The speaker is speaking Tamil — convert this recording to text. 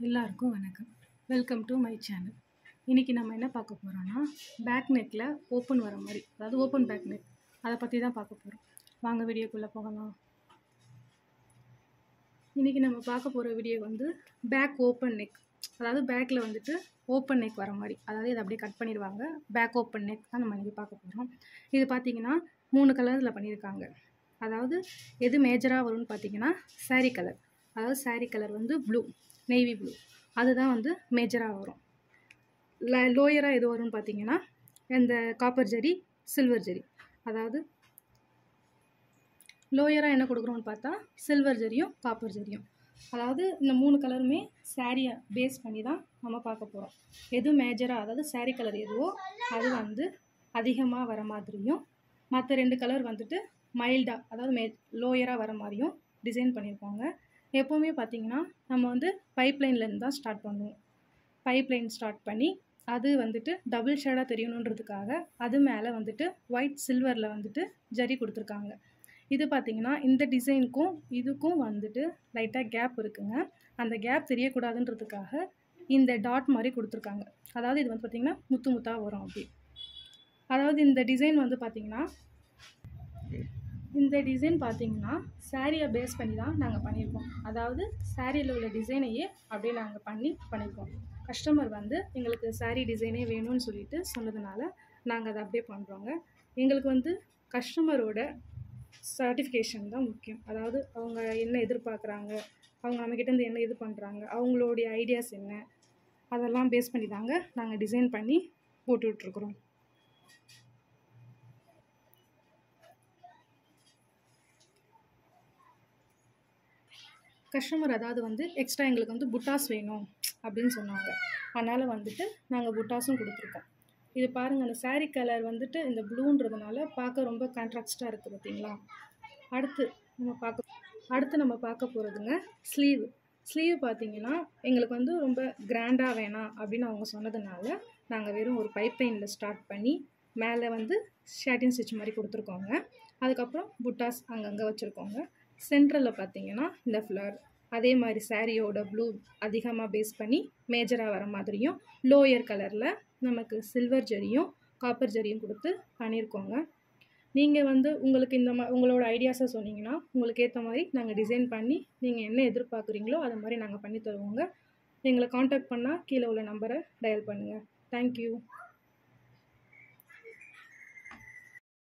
எல்லாருக்கும் வணக்கம். Welcome to my channel. இன்றைக்கி நம்ம என்ன பார்க்க போகிறோன்னா, பேக் நெக்கில் ஓப்பன் வர மாதிரி, அதாவது ஓப்பன் பேக் நெக், அதை பற்றி தான் பார்க்க போகிறோம். வாங்க வீடியோக்குள்ளே போகலாம். இன்றைக்கி நம்ம பார்க்க போகிற வீடியோ வந்து பேக் ஓப்பன் நெக், அதாவது பேக்கில் வந்துட்டு ஓப்பன் நெக் வர மாதிரி, அதாவது இதை அப்படியே கட் பண்ணிடுவாங்க. பேக் ஓப்பன் நெக் தான் நம்ம இன்றைக்கி பார்க்க போகிறோம். இது பார்த்திங்கன்னா 3 கலரில் பண்ணியிருக்காங்க. அதாவது எது மேஜராக வரும்னு பார்த்திங்கன்னா சாரீ கலர், அதாவது சாரீ கலர் வந்து ப்ளூ, நேவி ப்ளூ, அதுதான் வந்து மேஜராக வரும். லோயராக எது வரும்னு பார்த்தீங்கன்னா இந்த காப்பர் ஜரி, சில்வர் ஜரி. அதாவது லோயராக என்ன கொடுக்குறோன்னு பார்த்தா சில்வர் ஜரியும் காப்பர் ஜரியும். அதாவது இந்த 3 கலருமே சாரியை பேஸ் பண்ணி தான் நம்ம பார்க்க போகிறோம். எது மேஜராக, அதாவது சாரீ கலர் எதுவோ அது வந்து அதிகமாக வர மாதிரியும், மற்ற 2 கலர் வந்துட்டு மைல்டாக, அதாவது லோயராக வர மாதிரியும் டிசைன் பண்ணியிருப்பாங்க. எப்போவுமே பார்த்திங்கன்னா நம்ம வந்து பைப்லைன்லேருந்து தான் ஸ்டார்ட் பண்ணுவோம். பைப்லைன் ஸ்டார்ட் பண்ணி அது வந்துட்டு டபுள் ஷேடாக தெரியணுன்றதுக்காக அது மேலே வந்துட்டு ஒயிட் சில்வரில் வந்துட்டு ஜரி கொடுத்துருக்காங்க. இது பார்த்திங்கன்னா இந்த டிசைனுக்கும் இதுக்கும் வந்துட்டு லைட்டாக கேப் இருக்குங்க. அந்த கேப் தெரியக்கூடாதுன்றதுக்காக இந்த டாட் மாதிரி கொடுத்துருக்காங்க. அதாவது இது வந்து பார்த்திங்கன்னா முத்து முத்தாக வரும் அப்படி. அதாவது இந்த டிசைன் வந்து பார்த்திங்கன்னா சாரியை பேஸ் பண்ணி தான் நாங்கள் பண்ணியிருக்கோம். அதாவது சாரியில் உள்ள டிசைனையே அப்படியே நாங்கள் பண்ணியிருக்கோம். கஸ்டமர் வந்து எங்களுக்கு சாரீ டிசைனே வேணும்னு சொல்லிட்டு சொன்னதுனால நாங்கள் அதை அப்படியே பண்ணுறோங்க. எங்களுக்கு வந்து கஸ்டமரோட சர்டிஃபிகேஷன் தான் முக்கியம். அதாவது அவங்க என்ன எதிர்பார்க்குறாங்க, அவங்க நம்மக்கிட்டேருந்து என்ன இது பண்ணுறாங்க, அவங்களுடைய ஐடியாஸ் என்ன, அதெல்லாம் பேஸ் பண்ணி தாங்க நாங்கள் டிசைன் பண்ணி போட்டுட்ருக்குறோம். கஸ்டமர் அதாவது வந்து எக்ஸ்ட்ரா எங்களுக்கு வந்து புட்டாஸ் வேணும் அப்படின்னு சொன்னாங்க. அதனால் வந்துட்டு நாங்கள் புட்டாஸும் கொடுத்துருக்கோம். இது பாருங்கள், அந்த சாரீ கலர் வந்துட்டு இந்த ப்ளூன்றதுனால பார்க்க ரொம்ப கான்ட்ராஸ்டாக இருக்குது பார்த்தீங்களா. அடுத்து நம்ம பார்க்க போகிறதுங்க ஸ்லீவ் பார்த்திங்கன்னா எங்களுக்கு வந்து ரொம்ப கிராண்டாக வேணாம் அப்படின்னு அவங்க சொன்னதுனால நாங்கள் வெறும் ஒரு பைப்லைனில் ஸ்டார்ட் பண்ணி மேலே வந்து ஷாட்டின் ஸ்டிச் மாதிரி கொடுத்துருக்கோங்க. அதுக்கப்புறம் புட்டாஸ் அங்கங்கே வச்சுருக்கோங்க. சென்ட்ரலில் பார்த்திங்கன்னா இந்த ஃப்ளவர், அதே மாதிரி சாரியோட ப்ளூ அதிகமாக பேஸ் பண்ணி மேஜராக வர மாதிரியும், லோயர் கலரில் நமக்கு சில்வர் ஜரியும் காப்பர் ஜரியும் கொடுத்து பண்ணியிருக்கோங்க. நீங்கள் வந்து உங்களுக்கு உங்களோட ஐடியாஸை சொன்னீங்கன்னா உங்களுக்கு ஏற்ற மாதிரி நாங்கள் டிசைன் பண்ணி நீங்கள் என்ன எதிர்பார்க்குறீங்களோ அது மாதிரி நாங்கள் பண்ணி தருவோங்க. எங்களை காண்டாக்ட் பண்ணால் கீழே உள்ள நம்பரை டயல் பண்ணுங்கள். தேங்க்யூ.